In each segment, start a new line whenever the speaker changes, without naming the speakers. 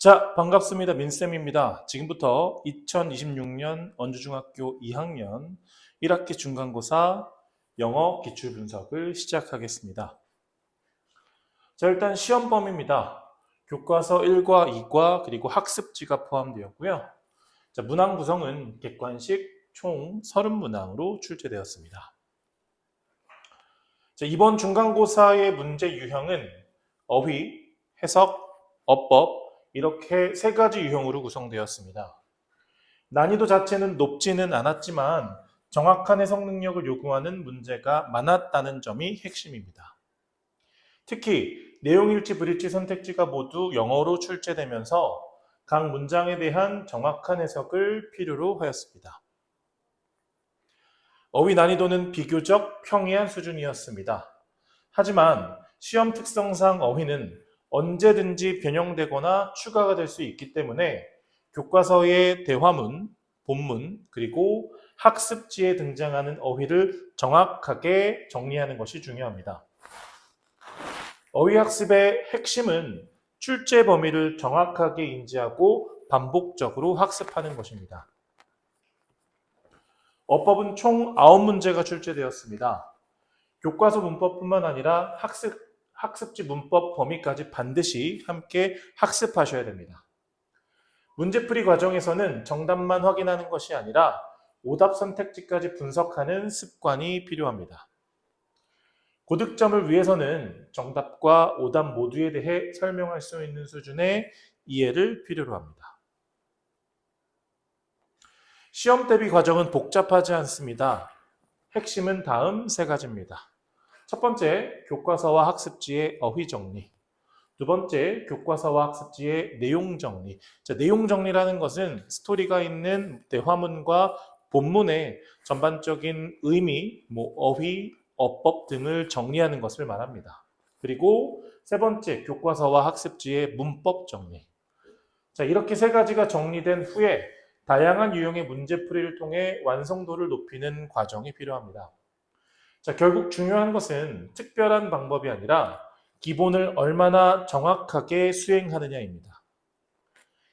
자, 반갑습니다. 민쌤입니다. 지금부터 2026년 원주중학교 2학년 1학기 중간고사 영어 기출분석을 시작하겠습니다. 자, 일단 시험 범위입니다. 교과서 1과 2과 그리고 학습지가 포함되었고요. 자, 문항 구성은 객관식 총 30문항으로 출제되었습니다. 자, 이번 중간고사의 문제 유형은 어휘, 해석, 어법 이렇게 세 가지 유형으로 구성되었습니다. 난이도 자체는 높지는 않았지만 정확한 해석 능력을 요구하는 문제가 많았다는 점이 핵심입니다. 특히 내용일치, 불일치, 선택지가 모두 영어로 출제되면서 각 문장에 대한 정확한 해석을 필요로 하였습니다. 어휘 난이도는 비교적 평이한 수준이었습니다. 하지만 시험 특성상 어휘는 언제든지 변형되거나 추가가 될 수 있기 때문에 교과서의 대화문, 본문, 그리고 학습지에 등장하는 어휘를 정확하게 정리하는 것이 중요합니다. 어휘 학습의 핵심은 출제 범위를 정확하게 인지하고 반복적으로 학습하는 것입니다. 어법은 총 9문제가 출제되었습니다. 교과서 문법뿐만 아니라 학습지 문법 범위까지 반드시 함께 학습하셔야 됩니다. 문제풀이 과정에서는 정답만 확인하는 것이 아니라 오답 선택지까지 분석하는 습관이 필요합니다. 고득점을 위해서는 정답과 오답 모두에 대해 설명할 수 있는 수준의 이해를 필요로 합니다. 시험 대비 과정은 복잡하지 않습니다. 핵심은 다음 세 가지입니다. 첫 번째, 교과서와 학습지의 어휘 정리. 두 번째, 교과서와 학습지의 내용 정리. 자, 내용 정리라는 것은 스토리가 있는 대화문과 본문의 전반적인 의미, 어휘, 어법 등을 정리하는 것을 말합니다. 그리고 세 번째, 교과서와 학습지의 문법 정리. 자, 이렇게 세 가지가 정리된 후에 다양한 유형의 문제풀이를 통해 완성도를 높이는 과정이 필요합니다. 자, 결국 중요한 것은 특별한 방법이 아니라 기본을 얼마나 정확하게 수행하느냐입니다.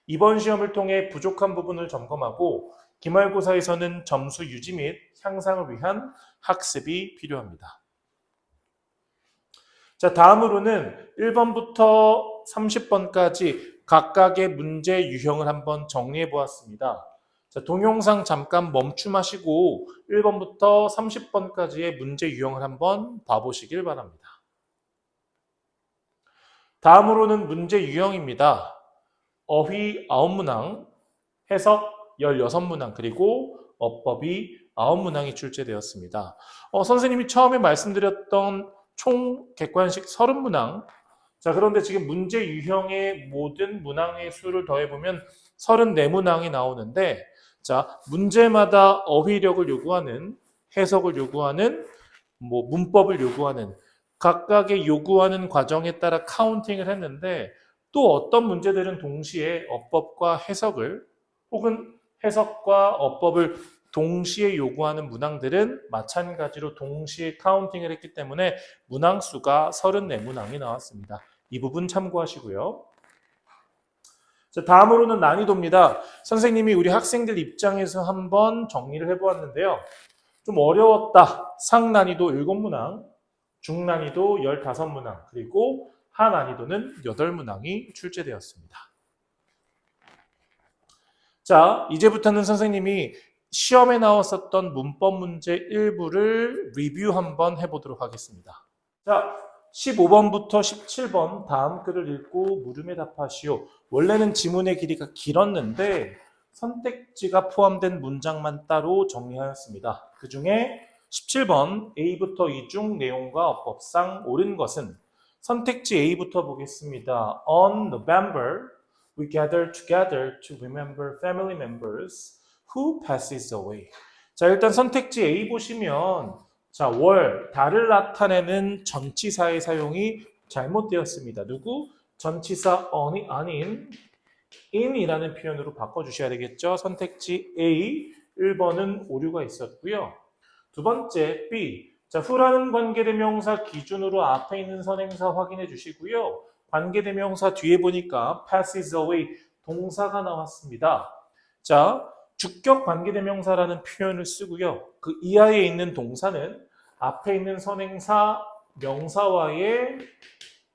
이번 시험을 통해 부족한 부분을 점검하고 기말고사에서는 점수 유지 및 향상을 위한 학습이 필요합니다. 자, 다음으로는 1번부터 30번까지 각각의 문제 유형을 한번 정리해 보았습니다. 자, 동영상 잠깐 멈춤하시고 1번부터 30번까지의 문제 유형을 한번 봐보시길 바랍니다. 다음으로는 문제 유형입니다. 어휘 9문항, 해석 16문항, 그리고 어법이 9문항이 출제되었습니다. 선생님이 처음에 말씀드렸던 총 객관식 30문항. 자, 그런데 지금 문제 유형의 모든 문항의 수를 더해보면 34문항이 나오는데, 자, 문제마다 어휘력을 요구하는, 해석을 요구하는, 문법을 요구하는, 각각의 요구하는 과정에 따라 카운팅을 했는데, 또 어떤 문제들은 동시에 어법과 해석을, 혹은 해석과 어법을 동시에 요구하는 문항들은 마찬가지로 동시에 카운팅을 했기 때문에 문항 수가 34문항이 나왔습니다. 이 부분 참고하시고요. 자, 다음으로는 난이도입니다. 선생님이 우리 학생들 입장에서 한번 정리를 해보았는데요. 좀 어려웠다. 상난이도 7문항, 중난이도 15문항, 그리고 하난이도는 8문항이 출제되었습니다. 자, 이제부터는 선생님이 시험에 나왔었던 문법 문제 일부를 리뷰 한번 해보도록 하겠습니다. 자, 15번부터 17번 다음 글을 읽고 물음에 답하시오. 원래는 지문의 길이가 길었는데 선택지가 포함된 문장만 따로 정리하였습니다. 그 중에 17번 A부터 E 중 내용과 어법상 옳은 것은 선택지 A부터 보겠습니다. On November, we gather together to remember family members who passes away. 자, 일단 선택지 A 보시면 자, 월, 달을 나타내는 전치사의 사용이 잘못되었습니다. 누구? 전치사 on이 아닌 in이라는 표현으로 바꿔주셔야 되겠죠. 선택지 A, 1번은 오류가 있었고요. 두 번째, B. 자, who라는 관계대명사 기준으로 앞에 있는 선행사 확인해 주시고요. 관계대명사 뒤에 보니까 passes away 동사가 나왔습니다. 자, 주격 관계대명사라는 표현을 쓰고요. 그 이하에 있는 동사는 앞에 있는 선행사, 명사와의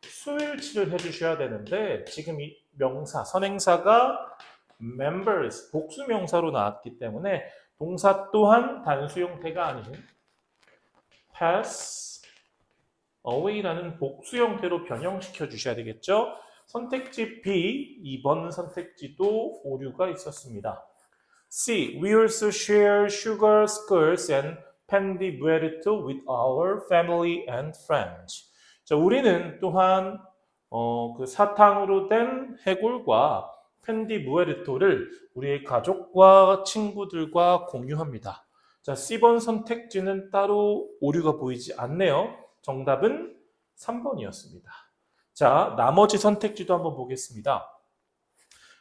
수일치를 해주셔야 되는데 지금 이 명사, 선행사가 members, 복수 명사로 나왔기 때문에 동사 또한 단수 형태가 아닌 pass away라는 복수 형태로 변형시켜 주셔야 되겠죠. 선택지 B, 2번 선택지도 오류가 있었습니다. C. We also share sugar squares and pendibueto with our family and friends. 자, 우리는 또한 그 사탕으로 된 해골과 펜디부에르토를 우리의 가족과 친구들과 공유합니다. 자, C번 선택지는 따로 오류가 보이지 않네요. 정답은 3번이었습니다. 자, 나머지 선택지도 한번 보겠습니다.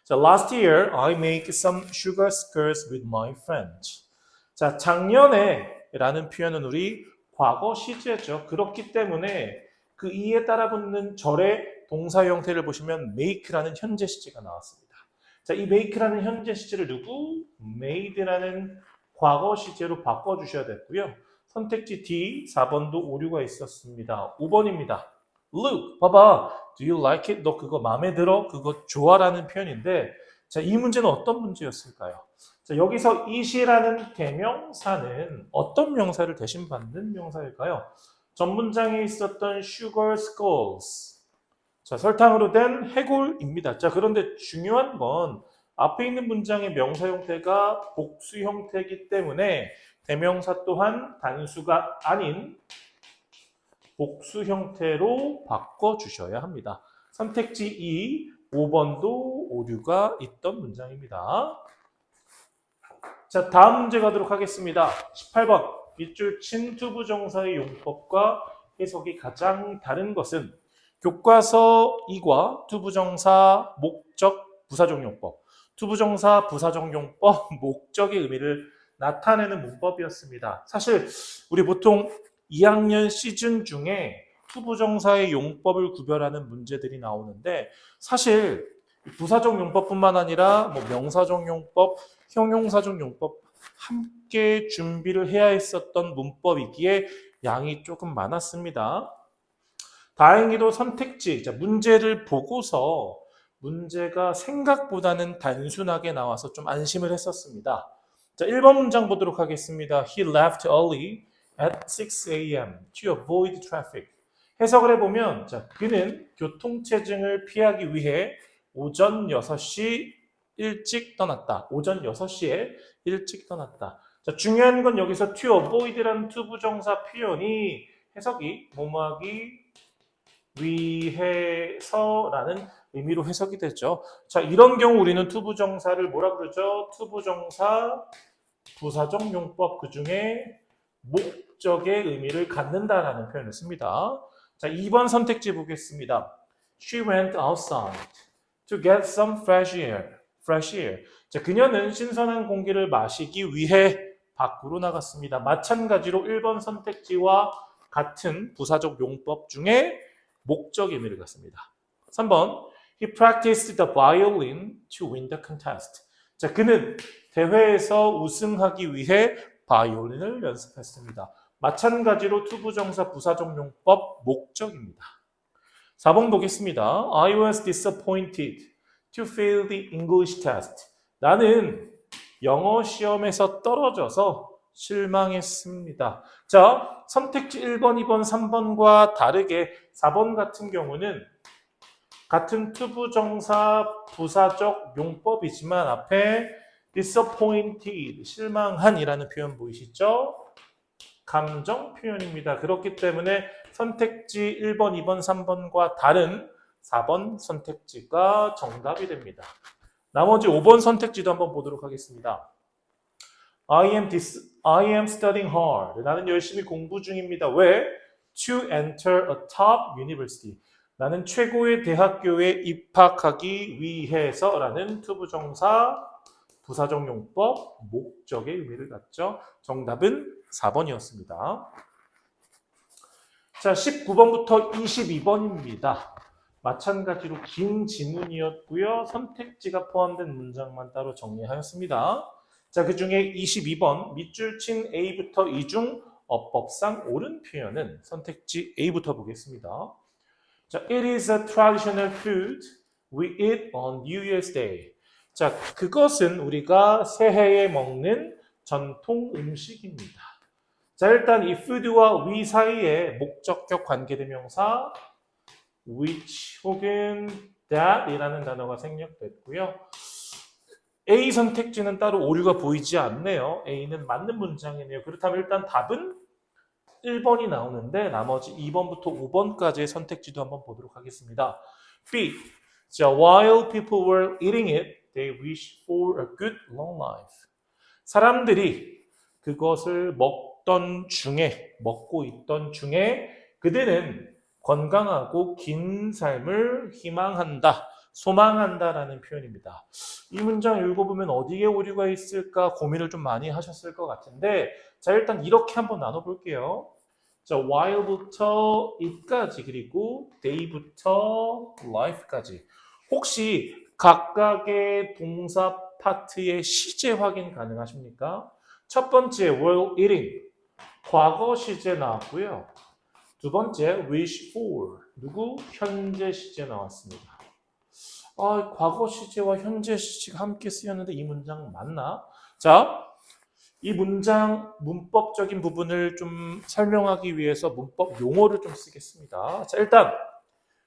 자, last year I make some sugar squares with my friends. 자, 작년에 라는 표현은 우리 과거 시제죠. 그렇기 때문에 그 이에 따라 붙는 절의 동사 형태를 보시면 make라는 현재 시제가 나왔습니다. 자, 이 make라는 현재 시제를 누구? made라는 과거 시제로 바꿔주셔야 됐고요. 선택지 D, 4번도 오류가 있었습니다. 5번입니다. Look, 봐봐. Do you like it? 너 그거 마음에 들어? 그거 좋아라는 표현인데 자, 이 문제는 어떤 문제였을까요? 자, 여기서 it이라는 대명사는 어떤 명사를 대신 받는 명사일까요? 전문장에 있었던 sugar skulls. 자, 설탕으로 된 해골입니다. 자, 그런데 중요한 건 앞에 있는 문장의 명사 형태가 복수 형태이기 때문에 대명사 또한 단수가 아닌 복수 형태로 바꿔주셔야 합니다. 선택지 2, 5번도 오류가 있던 문장입니다. 자, 다음 문제 가도록 하겠습니다. 18번. 밑줄 친 투부정사의 용법과 해석이 가장 다른 것은 교과서 2과 투부정사 목적 부사적용법, 투부정사 부사적용법 목적의 의미를 나타내는 문법이었습니다. 사실 우리 보통 2학년 시즌 중에 투부정사의 용법을 구별하는 문제들이 나오는데 사실 부사적 용법뿐만 아니라 뭐 명사적 용법, 형용사적 용법 함께 준비를 해야 했었던 문법이기에 양이 조금 많았습니다. 다행히도 선택지, 문제를 보고서 문제가 생각보다는 단순하게 나와서 좀 안심을 했었습니다. 자, 1번 문장 보도록 하겠습니다. He left early at 6 a.m. to avoid traffic. 해석을 해보면 자, 그는 교통체증을 피하기 위해 오전 6시 일찍 떠났다. 오전 6시에 일찍 떠났다. 자, 중요한 건 여기서 to avoid라는 투부정사 표현이 해석이 뭐뭐하기 위해서라는 의미로 해석이 되죠. 자, 이런 경우 우리는 투부정사를 뭐라 그러죠? 투부정사 부사적 용법 그 중에 목적의 의미를 갖는다라는 표현을 씁니다. 자, 2번 선택지 보겠습니다. She went outside to get some fresh air. Fresh air. 자, 그녀는 신선한 공기를 마시기 위해 밖으로 나갔습니다. 마찬가지로 1번 선택지와 같은 부사적 용법 중에 목적 의미를 갖습니다. 3번 He practiced the violin to win the contest. 자, 그는 대회에서 우승하기 위해 바이올린을 연습했습니다. 마찬가지로 투부정사 부사적 용법 목적입니다. 4번 보겠습니다. I was disappointed to fail the English test. 나는 영어 시험에서 떨어져서 실망했습니다. 자, 선택지 1번, 2번, 3번과 다르게 4번 같은 경우는 같은 투부정사 부사적 용법이지만 앞에 disappointed, 실망한이라는 표현 보이시죠? 감정 표현입니다. 그렇기 때문에 선택지 1번, 2번, 3번과 다른 4번 선택지가 정답이 됩니다. 나머지 5번 선택지도 한번 보도록 하겠습니다. I am studying hard. 나는 열심히 공부 중입니다. 왜? To enter a top university. 나는 최고의 대학교에 입학하기 위해서라는 투부정사 부사적 용법 목적의 의미를 갖죠. 정답은 4번이었습니다. 자, 19번부터 22번입니다. 마찬가지로 긴 지문이었고요. 선택지가 포함된 문장만 따로 정리하였습니다. 자, 그 중에 22번 밑줄 친 A부터 E 중 어법상 옳은 표현은 선택지 A부터 보겠습니다. 자, it is a traditional food we eat on New Year's Day. 자, 그것은 우리가 새해에 먹는 전통 음식입니다. 자, 일단 이 food와 we 사이에 목적격 관계대명사 which 혹은 that 이라는 단어가 생략됐고요. A 선택지는 따로 오류가 보이지 않네요. A는 맞는 문장이네요. 그렇다면 일단 답은 1번이 나오는데 나머지 2번부터 5번까지의 선택지도 한번 보도록 하겠습니다. B. 자, while people were eating it, they wished for a good long life. 사람들이 그것을 먹고 있던 중에 그들은 건강하고 긴 삶을 희망한다, 소망한다라는 표현입니다. 이 문장 읽어보면 어디에 오류가 있을까 고민을 좀 많이 하셨을 것 같은데, 자, 일단 이렇게 한번 나눠볼게요. 자, while부터 it까지 그리고 day부터 life까지. 혹시 각각의 동사 파트의 시제 확인 가능하십니까? 첫 번째 were eating 과거 시제 나왔고요. 두 번째 wish for 누구? 현재 시제 나왔습니다. 과거 시제와 현재 시제가 함께 쓰였는데 이 문장 맞나? 자, 이 문장 문법적인 부분을 좀 설명하기 위해서 문법 용어를 좀 쓰겠습니다. 자, 일단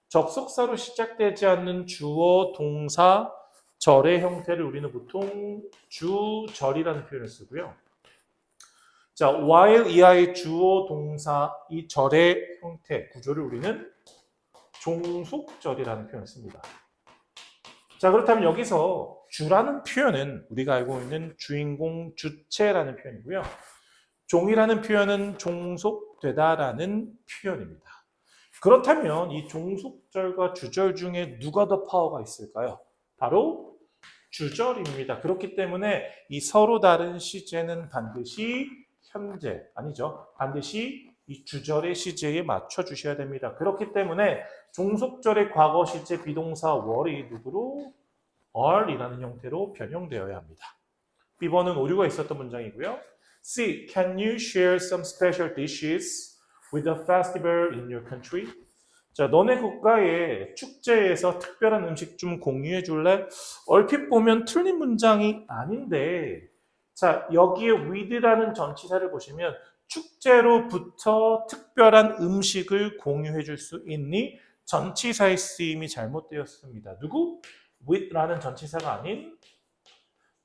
접속사로 시작되지 않는 주어, 동사, 절의 형태를 우리는 보통 주절이라는 표현을 쓰고요. 자, while 이하의 주어, 동사, 이 절의 형태, 구조를 우리는 종속절이라는 표현을 씁니다. 자, 그렇다면 여기서 주라는 표현은 우리가 알고 있는 주인공, 주체라는 표현이고요. 종이라는 표현은 종속되다라는 표현입니다. 그렇다면 이 종속절과 주절 중에 누가 더 파워가 있을까요? 바로 주절입니다. 그렇기 때문에 이 서로 다른 시제는 반드시 반드시 이 주절의 시제에 맞춰 주셔야 됩니다. 그렇기 때문에 종속절의 과거 시제 비동사 were이 누구로? are이라는 형태로 변형되어야 합니다. B번은 오류가 있었던 문장이고요. C. Can you share some special dishes with the festival in your country? 자, 너네 국가의 축제에서 특별한 음식 좀 공유해 줄래? 얼핏 보면 틀린 문장이 아닌데, 자, 여기에 with라는 전치사를 보시면 축제로부터 특별한 음식을 공유해 줄 수 있니? 전치사의 쓰임이 잘못되었습니다. 누구? with라는 전치사가 아닌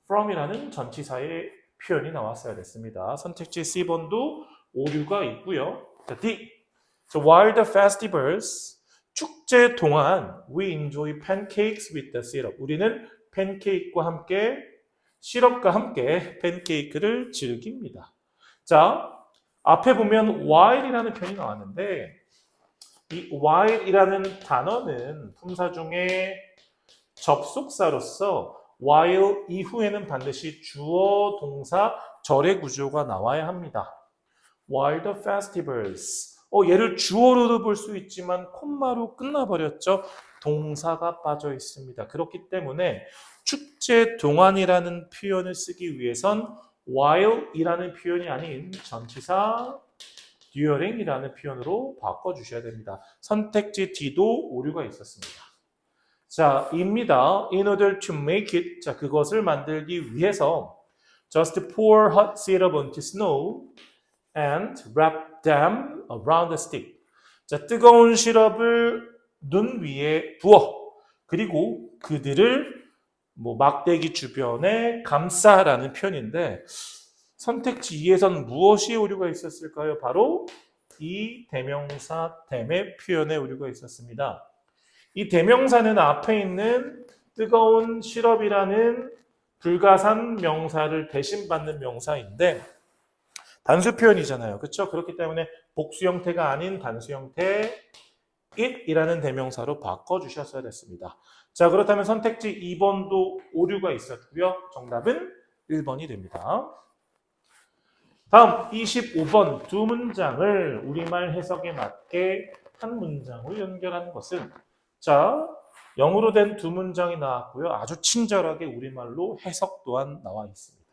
from이라는 전치사의 표현이 나왔어야 됐습니다. 선택지 C번도 오류가 있고요. 자, D. So while the festivals 축제 동안 we enjoy pancakes with the syrup. 우리는 팬케이크와 함께 시럽과 함께 팬케이크를 즐깁니다. 자, 앞에 보면 while이라는 표현이 나왔는데 이 while이라는 단어는 품사 중에 접속사로서 while 이후에는 반드시 주어, 동사, 절의 구조가 나와야 합니다. While the festivals. 얘를 주어로도 볼 수 있지만 콤마로 끝나버렸죠. 동사가 빠져 있습니다. 그렇기 때문에 축제 동안이라는 표현을 쓰기 위해선 while이라는 표현이 아닌 전치사 during이라는 표현으로 바꿔주셔야 됩니다. 선택지 D도 오류가 있었습니다. 자, 입니다. In order to make it. 자, 그것을 만들기 위해서 just pour hot syrup onto snow and wrap them around the stick. 자, 뜨거운 시럽을 눈 위에 부어 그리고 그들을 막대기 주변에 감싸라는 표현인데 선택지 2에선 무엇이 오류가 있었을까요? 바로 이 대명사 댐의 표현에 오류가 있었습니다. 이 대명사는 앞에 있는 뜨거운 시럽이라는 불가산 명사를 대신받는 명사인데 단수 표현이잖아요. 그렇죠? 그렇기 때문에 복수 형태가 아닌 단수 형태 it이라는 대명사로 바꿔주셨어야 됐습니다. 자, 그렇다면 선택지 2번도 오류가 있었고요. 정답은 1번이 됩니다. 다음 25번 두 문장을 우리말 해석에 맞게 한 문장으로 연결하는 것은 자, 영어로 된 두 문장이 나왔고요. 아주 친절하게 우리말로 해석 또한 나와 있습니다.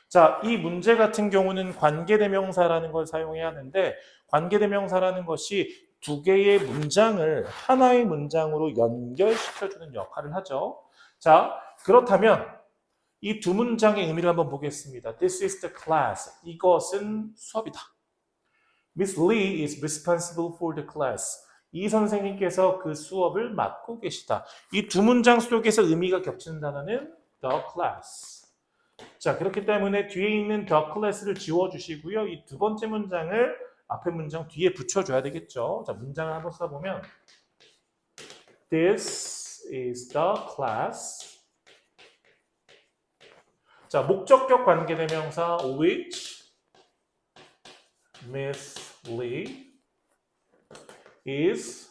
자, 이 문제 같은 경우는 관계대명사라는 걸 사용해야 하는데 관계대명사라는 것이 두 개의 문장을 하나의 문장으로 연결시켜주는 역할을 하죠. 자, 그렇다면 이 두 문장의 의미를 한번 보겠습니다. This is the class. 이것은 수업이다. Miss Lee is responsible for the class. 이 선생님께서 그 수업을 맡고 계시다. 이 두 문장 속에서 의미가 겹치는 단어는 the class. 자, 그렇기 때문에 뒤에 있는 the class를 지워주시고요. 이 두 번째 문장을 앞에 문장 뒤에 붙여줘야 되겠죠. 자, 문장을 한번 써보면 This is the class. 자, 목적격 관계대명사 which Miss Lee is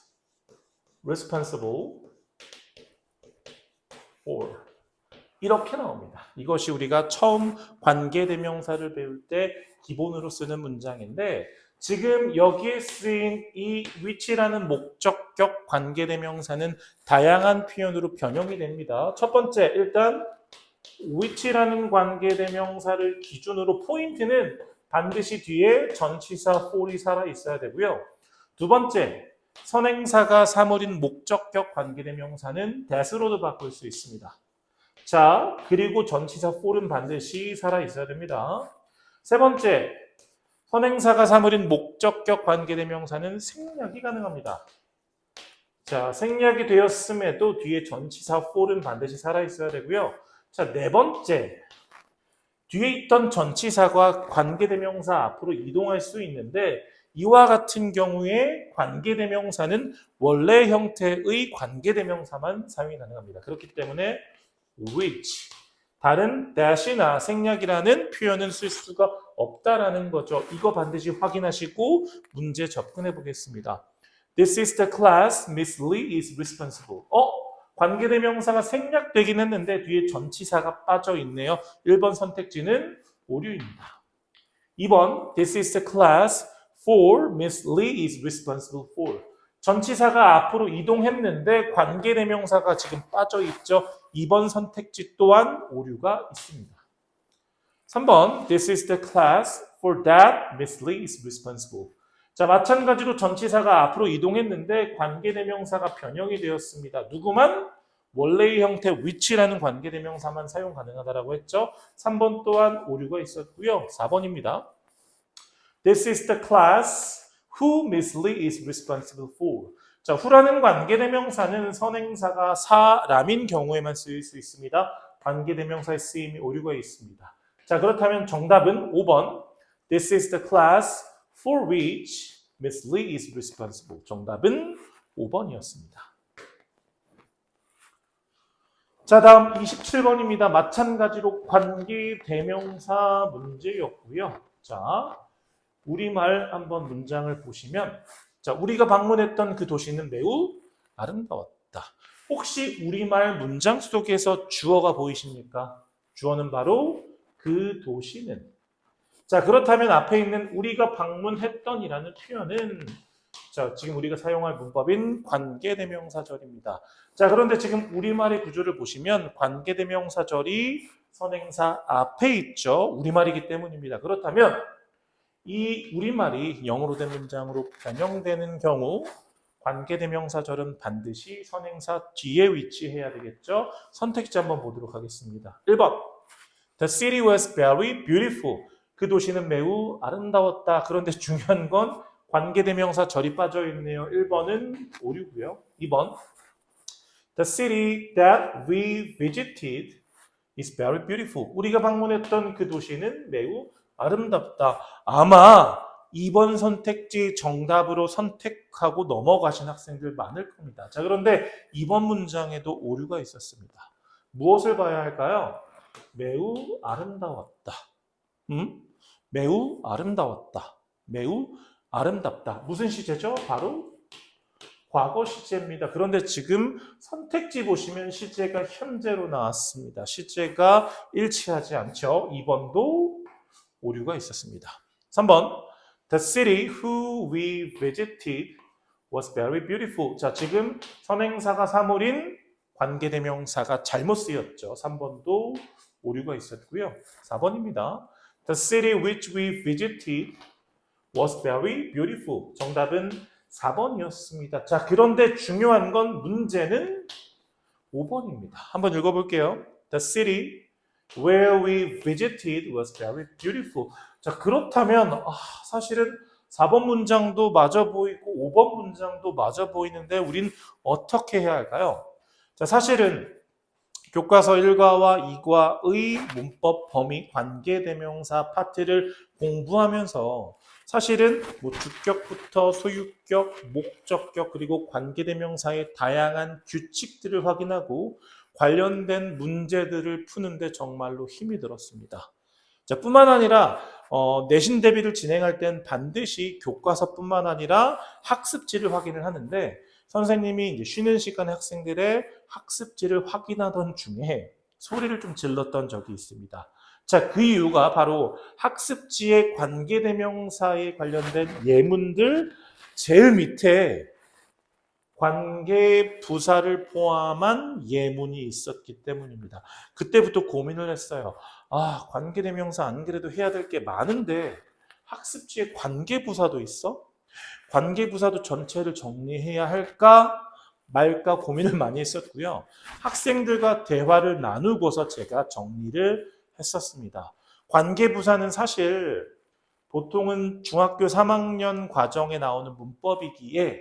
responsible for. 이렇게 나옵니다. 이것이 우리가 처음 관계대명사를 배울 때 기본으로 쓰는 문장인데 지금 여기에 쓰인 이 which라는 목적격 관계대명사는 다양한 표현으로 변형이 됩니다. 첫 번째, 일단 which라는 관계대명사를 기준으로 포인트는 반드시 뒤에 전치사 for이 살아 있어야 되고요. 두 번째, 선행사가 사물인 목적격 관계대명사는 that으로도 바꿀 수 있습니다. 자, 그리고 전치사 for은 반드시 살아 있어야 됩니다. 세 번째, 선행사가 사물인 목적격 관계대명사는 생략이 가능합니다. 자, 생략이 되었음에도 뒤에 전치사 for은 반드시 살아 있어야 되고요. 자, 네 번째, 뒤에 있던 전치사가 관계대명사 앞으로 이동할 수 있는데 이와 같은 경우에 관계대명사는 원래 형태의 관계대명사만 사용이 가능합니다. 그렇기 때문에 which, 다른 that이나 생략이라는 표현은 쓸 수가 없다라는 거죠. 이거 반드시 확인하시고 문제 접근해 보겠습니다. This is the class Miss Lee is responsible. 관계대명사가 생략되긴 했는데 뒤에 전치사가 빠져 있네요. 1번 선택지는 오류입니다. 2번 This is the class for Miss Lee is responsible for. 전치사가 앞으로 이동했는데 관계대명사가 지금 빠져 있죠. 2번 선택지 또한 오류가 있습니다. 3번 This is the class for that Miss Lee is responsible. 자, 마찬가지로 전치사가 앞으로 이동했는데 관계대명사가 변형이 되었습니다. 누구만? 원래의 형태 which라는 관계대명사만 사용 가능하다라고 했죠. 3번 또한 오류가 있었고요. 4번입니다. This is the class who Miss Lee is responsible for. 자, who라는 관계대명사는 선행사가 사람인 경우에만 쓰일 수 있습니다. 관계대명사의 쓰임이 오류가 있습니다. 자, 그렇다면 정답은 5번. This is the class for which Miss Lee is responsible. 정답은 5번이었습니다. 자, 다음 27번입니다. 마찬가지로 관계대명사 문제였고요. 자, 우리말 한번 문장을 보시면 자, 우리가 방문했던 그 도시는 매우 아름다웠다. 혹시 우리말 문장 속에서 주어가 보이십니까? 주어는 바로 그 도시는. 자, 그렇다면 앞에 있는 우리가 방문했던이라는 표현은 자, 지금 우리가 사용할 문법인 관계대명사절입니다. 자, 그런데 지금 우리말의 구조를 보시면 관계대명사절이 선행사 앞에 있죠. 우리말이기 때문입니다. 그렇다면 이 우리말이 영어로 된 문장으로 변형되는 경우 관계대명사절은 반드시 선행사 뒤에 위치해야 되겠죠. 선택지 한번 보도록 하겠습니다. 1번 The city was very beautiful. 그 도시는 매우 아름다웠다. 그런데 중요한 건 관계대명사절이 빠져 있네요. 1번은 오류고요. 2번 The city that we visited is very beautiful. 우리가 방문했던 그 도시는 매우 아름답다. 아마 2번 선택지 정답으로 선택하고 넘어가신 학생들 많을 겁니다. 자, 그런데 2번 문장에도 오류가 있었습니다. 무엇을 봐야 할까요? 매우 아름다웠다. 매우 아름다웠다. 매우 아름답다. 무슨 시제죠? 바로 과거 시제입니다. 그런데 지금 선택지 보시면 시제가 현재로 나왔습니다. 시제가 일치하지 않죠. 2번도 오류가 있었습니다. 3번 The city who we visited was very beautiful. 자, 지금 선행사가 사물인 관계대명사가 잘못 쓰였죠. 3번도 오류가 있었고요. 4번입니다. The city which we visited was very beautiful. 정답은 4번이었습니다. 자, 그런데 중요한 건 문제는 5번입니다. 한번 읽어볼게요. The city where we visited was very beautiful. 자, 그렇다면 사실은 4번 문장도 맞아 보이고 5번 문장도 맞아 보이는데 우린 어떻게 해야 할까요? 자, 사실은 교과서 1과와 2과의 문법 범위 관계대명사 파트를 공부하면서 사실은 주격부터 소유격, 목적격 그리고 관계대명사의 다양한 규칙들을 확인하고 관련된 문제들을 푸는데 정말로 힘이 들었습니다. 자, 뿐만 아니라 내신 대비를 진행할 땐 반드시 교과서뿐만 아니라 학습지를 확인을 하는데 선생님이 이제 쉬는 시간에 학생들의 학습지를 확인하던 중에 소리를 좀 질렀던 적이 있습니다. 자, 그 이유가 바로 학습지의 관계대명사에 관련된 예문들 제일 밑에 관계부사를 포함한 예문이 있었기 때문입니다. 그때부터 고민을 했어요. 관계대명사 안 그래도 해야 될 게 많은데 학습지에 관계부사도 있어? 관계부사도 전체를 정리해야 할까 말까 고민을 많이 했었고요. 학생들과 대화를 나누고서 제가 정리를 했었습니다. 관계부사는 사실 보통은 중학교 3학년 과정에 나오는 문법이기에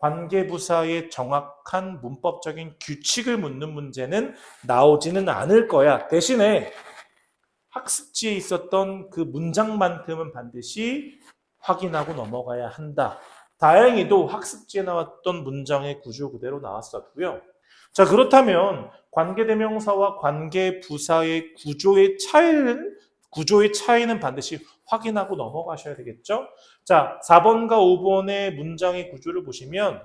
관계부사의 정확한 문법적인 규칙을 묻는 문제는 나오지는 않을 거야. 대신에 학습지에 있었던 그 문장만큼은 반드시 확인하고 넘어가야 한다. 다행히도 학습지에 나왔던 문장의 구조 그대로 나왔었고요. 자, 그렇다면 관계대명사와 관계부사의 구조의 차이는 반드시 확인하고 넘어가셔야 되겠죠? 자, 4번과 5번의 문장의 구조를 보시면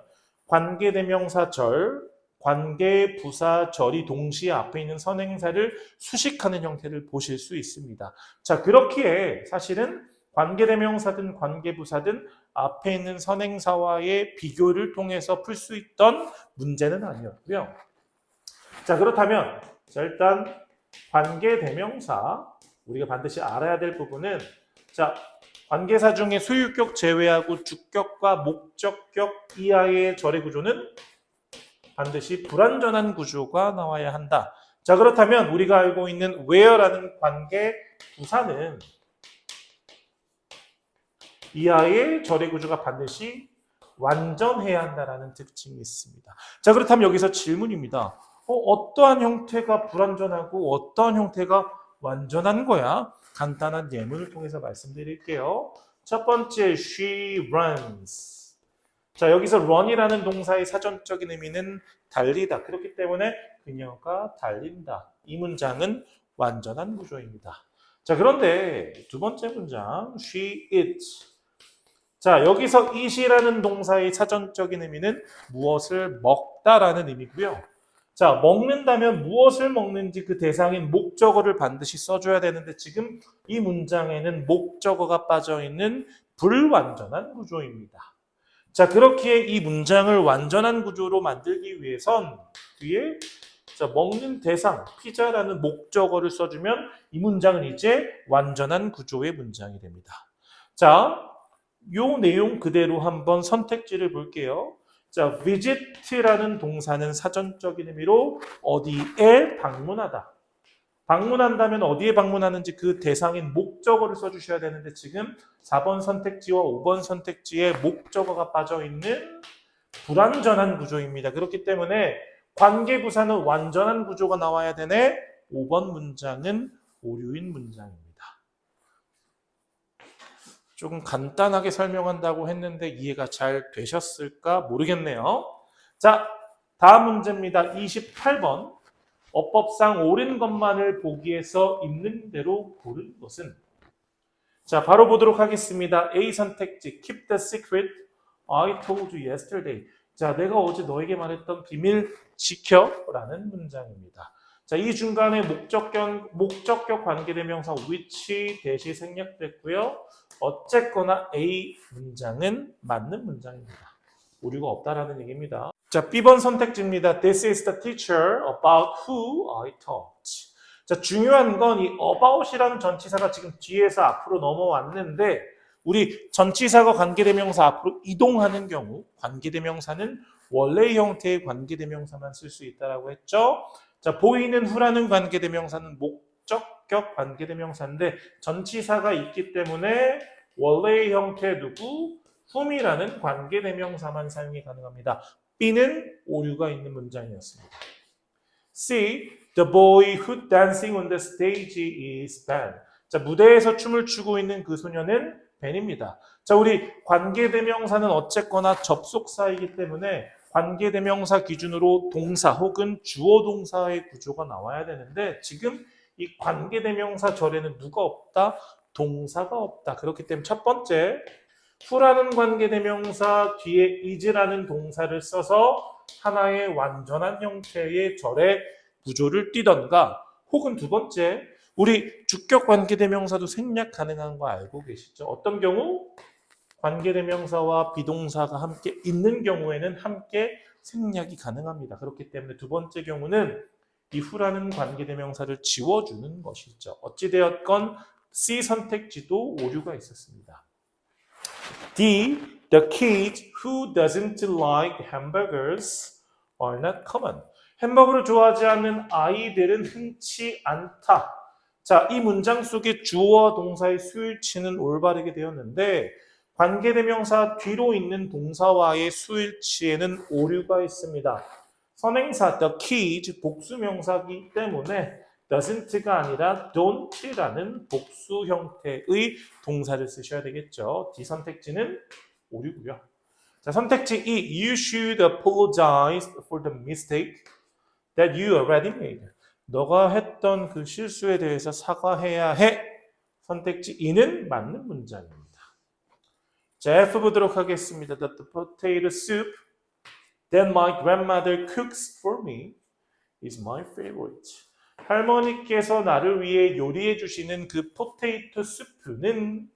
관계대명사절, 관계부사절이 동시에 앞에 있는 선행사를 수식하는 형태를 보실 수 있습니다. 자, 그렇기에 사실은 관계대명사든 관계부사든 앞에 있는 선행사와의 비교를 통해서 풀 수 있던 문제는 아니었고요. 자, 그렇다면 일단 관계대명사 우리가 반드시 알아야 될 부분은 자, 관계사 중에 소유격 제외하고 주격과 목적격 이하의 절의 구조는 반드시 불완전한 구조가 나와야 한다. 자, 그렇다면 우리가 알고 있는 where라는 관계부사는 이하의 절의 구조가 반드시 완전해야 한다는 특징이 있습니다. 자, 그렇다면 여기서 질문입니다. 어떠한 형태가 불완전하고 어떠한 형태가 완전한 거야? 간단한 예문을 통해서 말씀드릴게요. 첫 번째, she runs. 자, 여기서 run이라는 동사의 사전적인 의미는 달리다. 그렇기 때문에 그녀가 달린다. 이 문장은 완전한 구조입니다. 자, 그런데 두 번째 문장, she eats. 자, 여기서 eat이라는 동사의 사전적인 의미는 무엇을 먹다라는 의미고요. 자, 먹는다면 무엇을 먹는지 그 대상인 목적어를 반드시 써줘야 되는데 지금 이 문장에는 목적어가 빠져있는 불완전한 구조입니다. 자, 그렇기에 이 문장을 완전한 구조로 만들기 위해선 뒤에 먹는 대상, 피자라는 목적어를 써주면 이 문장은 이제 완전한 구조의 문장이 됩니다. 자, 요 내용 그대로 한번 선택지를 볼게요. 자, visit라는 동사는 사전적인 의미로 어디에 방문하다. 방문한다면 어디에 방문하는지 그 대상인 목적어를 써주셔야 되는데 지금 4번 선택지와 5번 선택지에 목적어가 빠져있는 불완전한 구조입니다. 그렇기 때문에 관계부사는 완전한 구조가 나와야 되네. 5번 문장은 오류인 문장입니다. 조금 간단하게 설명한다고 했는데 이해가 잘 되셨을까 모르겠네요. 자, 다음 문제입니다. 28번. 어법상 옳은 것만을 보기에서 있는 대로 고른 것은? 자, 바로 보도록 하겠습니다. A 선택지, keep the secret I told you yesterday. 자, 내가 어제 너에게 말했던 비밀 지켜라는 문장입니다. 자, 이 중간에 목적격 관계대명사 which 대시 생략됐고요. 어쨌거나 A 문장은 맞는 문장입니다. 오류가 없다라는 얘기입니다. 자, B번 선택지입니다. This is the teacher about who I taught. 자, 중요한 건 이 about이라는 전치사가 지금 뒤에서 앞으로 넘어왔는데 우리 전치사가 관계대명사 앞으로 이동하는 경우 관계대명사는 원래 형태의 관계대명사만 쓸 수 있다라고 했죠. 자, 보이는 후라는 관계대명사는 목적격 관계대명사인데 전치사가 있기 때문에 원래의 형태 누구? whom이라는 관계대명사만 사용이 가능합니다. B는 오류가 있는 문장이었습니다. C. The boy who dancing on the stage is Ben. 자, 무대에서 춤을 추고 있는 그 소녀는 벤입니다. 자, 우리 관계대명사는 어쨌거나 접속사이기 때문에 관계대명사 기준으로 동사 혹은 주어 동사의 구조가 나와야 되는데 지금 이 관계대명사 절에는 누가 없다? 동사가 없다. 그렇기 때문에 첫 번째 who라는 관계대명사 뒤에 is라는 동사를 써서 하나의 완전한 형태의 절의 구조를 띠던가 혹은 두 번째 우리 주격 관계대명사도 생략 가능한 거 알고 계시죠? 어떤 경우? 관계대명사와 비동사가 함께 있는 경우에는 함께 생략이 가능합니다. 그렇기 때문에 두 번째 경우는 이 who라는 관계대명사를 지워주는 것이죠. 어찌되었건 C 선택지도 오류가 있었습니다. D. The kids who doesn't like hamburgers are not common. 햄버거를 좋아하지 않는 아이들은 흔치 않다. 자, 이 문장 속에 주어와 동사의 수일치는 올바르게 되었는데 관계대명사 뒤로 있는 동사와의 수일치에는 오류가 있습니다. 선행사 the kids 복수명사이기 때문에 doesn't가 아니라 don't라는 복수 형태의 동사를 쓰셔야 되겠죠. D 선택지는 오류고요. 자, 선택지 E. You should apologize for the mistake that you already made. 너가 했던 그 실수에 대해서 사과해야 해. 선택지 E는 맞는 문장입니다. 자, F 보도록 하겠습니다. The potato soup that my grandmother cooks for me is my favorite. 할머니께서 나를 위해 요리해 주시는 그 포테이토 수프는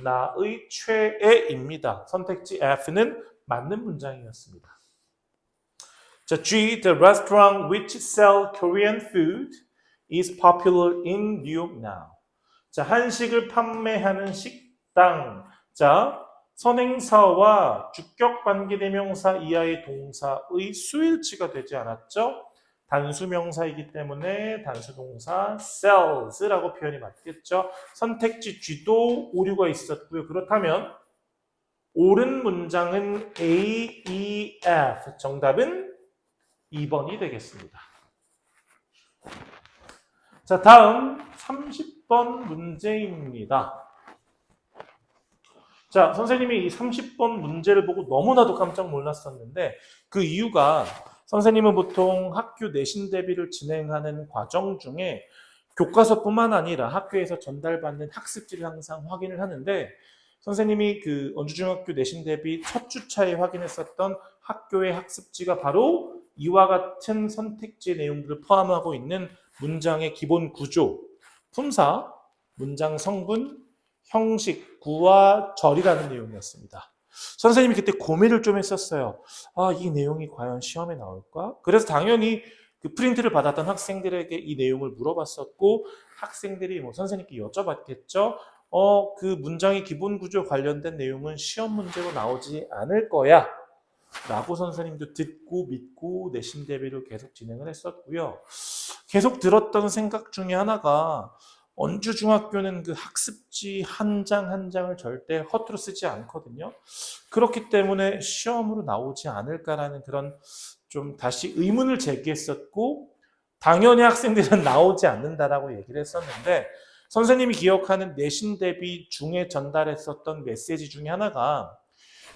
나의 최애입니다. 선택지 F는 맞는 문장이었습니다. 자, G. The restaurant which sell Korean food is popular in New York now. 자, 한식을 판매하는 식당. 자, 선행사와 주격 관계대명사 이하의 동사의 수일치가 되지 않았죠? 단수명사이기 때문에 단수동사 sells라고 표현이 맞겠죠? 선택지 G도 오류가 있었고요. 그렇다면 옳은 문장은 A, E, F. 정답은 2번이 되겠습니다. 자, 다음 30번 문제입니다. 자, 선생님이 이 30번 문제를 보고 너무나도 깜짝 놀랐었는데 그 이유가 선생님은 보통 학교 내신 대비를 진행하는 과정 중에 교과서뿐만 아니라 학교에서 전달받는 학습지를 항상 확인을 하는데 선생님이 그 원주중학교 내신 대비 첫 주차에 확인했었던 학교의 학습지가 바로 이와 같은 선택지 내용들을 포함하고 있는 문장의 기본 구조, 품사, 문장 성분, 형식, 구와 절이라는 내용이었습니다. 선생님이 그때 고민을 좀 했었어요. 아, 이 내용이 과연 시험에 나올까? 그래서 당연히 그 프린트를 받았던 학생들에게 이 내용을 물어봤었고 학생들이 뭐 선생님께 여쭤봤겠죠. 그 문장의 기본 구조 관련된 내용은 시험 문제로 나오지 않을 거야. 라고 선생님도 듣고 믿고 내신 대비를 계속 진행을 했었고요. 계속 들었던 생각 중에 하나가 원주중학교는 그 학습지 한 장 한 장을 절대 허투루 쓰지 않거든요. 그렇기 때문에 시험으로 나오지 않을까라는 그런 좀 다시 의문을 제기했었고 당연히 학생들은 나오지 않는다라고 얘기를 했었는데 선생님이 기억하는 내신 대비 중에 전달했었던 메시지 중에 하나가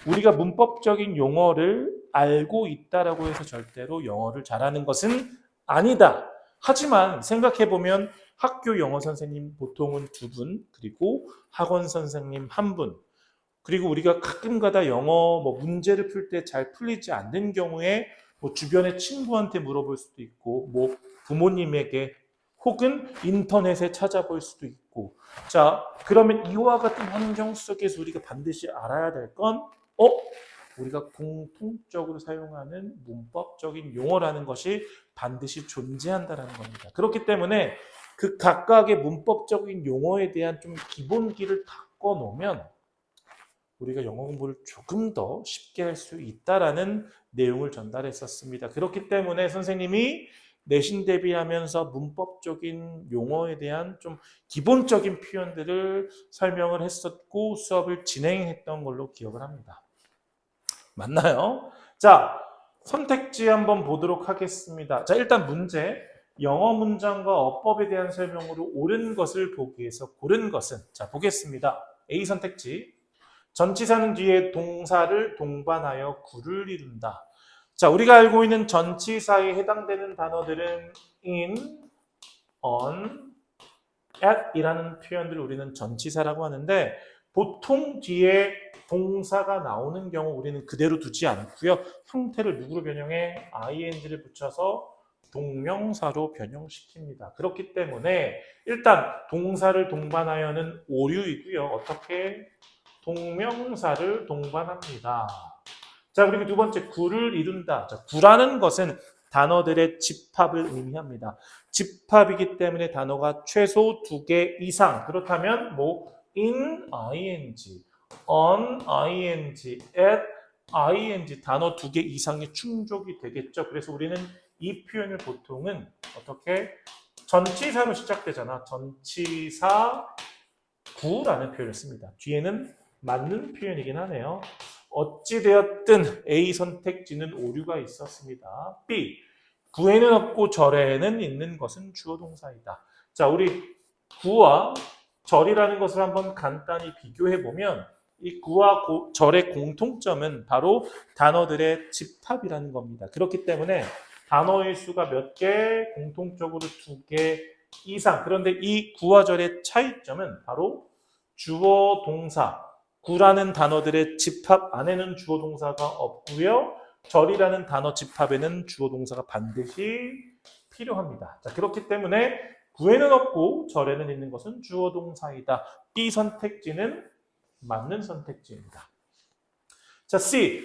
우리가 문법적인 용어를 알고 있다라고 해서 절대로 영어를 잘하는 것은 아니다. 하지만 생각해보면 학교 영어 선생님 보통은 2분, 그리고 학원 선생님 1분, 그리고 우리가 가끔가다 영어 문제를 풀 때 잘 풀리지 않는 경우에 주변의 친구한테 물어볼 수도 있고, 부모님에게 혹은 인터넷에 찾아볼 수도 있고. 자, 그러면 이와 같은 환경 속에서 우리가 반드시 알아야 될 건, 우리가 공통적으로 사용하는 문법적인 용어라는 것이 반드시 존재한다는 겁니다. 그렇기 때문에 그 각각의 문법적인 용어에 대한 좀 기본기를 닦아 놓으면 우리가 영어 공부를 조금 더 쉽게 할 수 있다라는 내용을 전달했었습니다. 그렇기 때문에 선생님이 내신 대비하면서 문법적인 용어에 대한 좀 기본적인 표현들을 설명을 했었고 수업을 진행했던 걸로 기억을 합니다. 맞나요? 자, 선택지 한번 보도록 하겠습니다. 자, 일단 문제. 영어 문장과 어법에 대한 설명으로 옳은 것을 보기 위해서 고른 것은 자, 보겠습니다. A 선택지. 전치사는 뒤에 동사를 동반하여 구를 이룬다. 자, 우리가 알고 있는 전치사에 해당되는 단어들은 in, on, at 이라는 표현들을 우리는 전치사라고 하는데 보통 뒤에 동사가 나오는 경우 우리는 그대로 두지 않고요. 형태를 누구로 변형해? ing를 붙여서 동명사로 변형시킵니다. 그렇기 때문에 일단 동사를 동반하여는 오류이고요. 어떻게? 동명사를 동반합니다. 자, 그리고 두 번째, 구를 이룬다. 자, 구라는 것은 단어들의 집합을 의미합니다. 집합이기 때문에 단어가 최소 2개 이상. 그렇다면 뭐 in ing, on ing, at ing 단어 2개 이상이 충족이 되겠죠. 그래서 우리는 이 표현을 보통은 어떻게 전치사로 시작되잖아. 전치사 구라는 표현을 씁니다. 뒤에는 맞는 표현이긴 하네요. 어찌되었든 A 선택지는 오류가 있었습니다. B. 구에는 없고 절에는 있는 것은 주어 동사이다. 자, 우리 구와 절이라는 것을 한번 간단히 비교해 보면 이 구와 절의 공통점은 바로 단어들의 집합이라는 겁니다. 그렇기 때문에 단어의 수가 몇 개? 공통적으로 2개 이상. 그런데 이 구와 절의 차이점은 바로 주어 동사. 구라는 단어들의 집합 안에는 주어 동사가 없고요. 절이라는 단어 집합에는 주어 동사가 반드시 필요합니다. 자, 그렇기 때문에 구에는 없고 절에는 있는 것은 주어 동사이다. B 선택지는 맞는 선택지입니다. 자, C.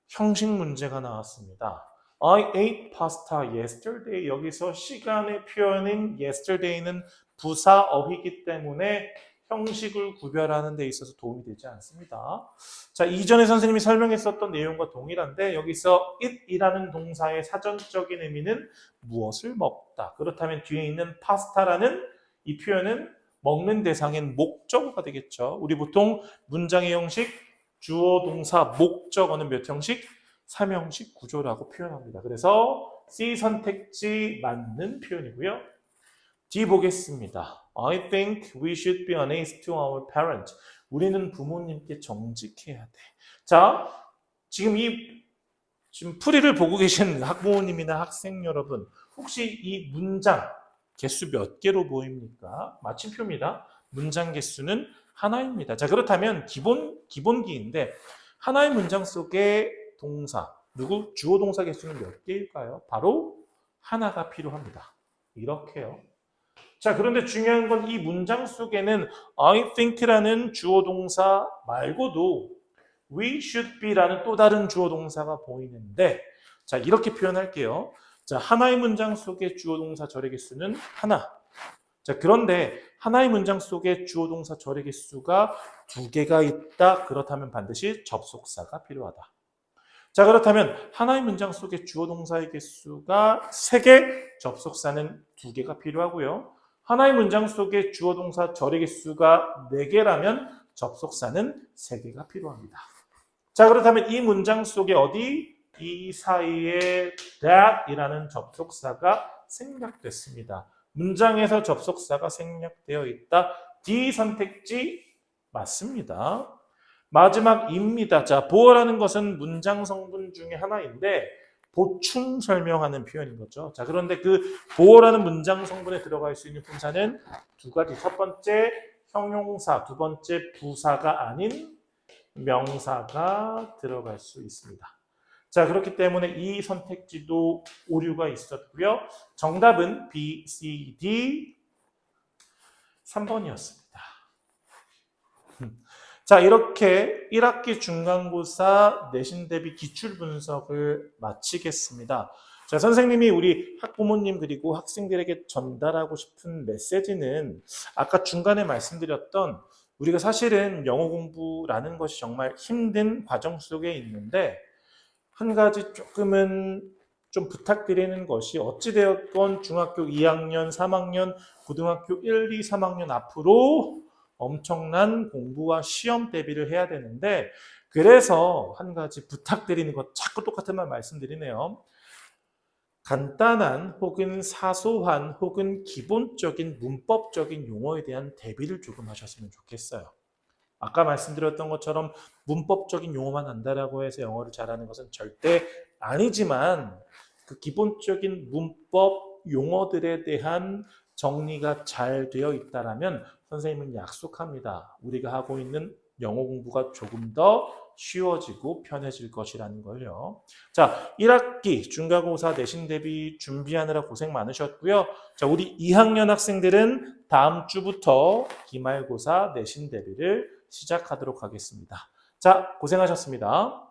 형식 문제가 나왔습니다. I ate pasta yesterday. 여기서 시간의 표현인 yesterday는 부사어이기 때문에 형식을 구별하는 데 있어서 도움이 되지 않습니다. 자, 이전에 선생님이 설명했었던 내용과 동일한데 여기서 eat이라는 동사의 사전적인 의미는 무엇을 먹다. 그렇다면 뒤에 있는 파스타라는 이 표현은 먹는 대상인 목적어가 되겠죠. 우리 보통 문장의 형식 주어, 동사, 목적어는 몇 형식? 3형식 구조라고 표현합니다. 그래서 C 선택지 맞는 표현이고요. D 보겠습니다. I think we should be honest to our parents. 우리는 부모님께 정직해야 돼. 자, 지금 풀이를 보고 계신 학부모님이나 학생 여러분, 혹시 이 문장 개수 몇 개로 보입니까? 마침표입니다. 문장 개수는 하나입니다. 자, 그렇다면 기본기인데 하나의 문장 속에 동사, 누구? 주어 동사 개수는 몇 개일까요? 바로 하나가 필요합니다. 이렇게요. 자, 그런데 중요한 건 이 문장 속에는 I think라는 주어 동사 말고도 we should be라는 또 다른 주어 동사가 보이는데 자, 이렇게 표현할게요. 자, 하나의 문장 속의 주어 동사 절의 개수는 하나. 자, 그런데 하나의 문장 속에 주어 동사 절의 개수가 2개가 있다. 그렇다면 반드시 접속사가 필요하다. 자, 그렇다면 하나의 문장 속에 주어 동사의 개수가 3개, 접속사는 2개가 필요하고요. 하나의 문장 속에 주어 동사 절의 개수가 4개라면 접속사는 3개가 필요합니다. 자, 그렇다면 이 문장 속에 어디? 이 사이에 that이라는 접속사가 생략됐습니다. 문장에서 접속사가 생략되어 있다. D 선택지 맞습니다. 마지막입니다. 자, 보어라는 것은 문장 성분 중에 하나인데 보충 설명하는 표현인 거죠. 자, 그런데 그 보어라는 문장 성분에 들어갈 수 있는 분사는 2가지. 첫 번째 형용사, 두 번째 부사가 아닌 명사가 들어갈 수 있습니다. 자, 그렇기 때문에 이 선택지도 오류가 있었고요. 정답은 B, C, D 3번이었습니다. 자, 이렇게 1학기 중간고사 내신 대비 기출 분석을 마치겠습니다. 자, 선생님이 우리 학부모님 그리고 학생들에게 전달하고 싶은 메시지는 아까 중간에 말씀드렸던 우리가 사실은 영어 공부라는 것이 정말 힘든 과정 속에 있는데 한 가지 조금은 좀 부탁드리는 것이 어찌되었건 중학교 2학년, 3학년, 고등학교 1, 2, 3학년 앞으로 엄청난 공부와 시험 대비를 해야 되는데 그래서 한 가지 부탁드리는 것 자꾸 똑같은 말 말씀드리네요. 간단한 혹은 사소한 혹은 기본적인 문법적인 용어에 대한 대비를 조금 하셨으면 좋겠어요. 아까 말씀드렸던 것처럼 문법적인 용어만 안다라고 해서 영어를 잘하는 것은 절대 아니지만 그 기본적인 문법 용어들에 대한 정리가 잘 되어 있다라면 선생님은 약속합니다. 우리가 하고 있는 영어 공부가 조금 더 쉬워지고 편해질 것이라는 걸요. 자, 1학기 중간고사 내신 대비 준비하느라 고생 많으셨고요. 자, 우리 2학년 학생들은 다음 주부터 기말고사 내신 대비를 시작하도록 하겠습니다. 자, 고생하셨습니다.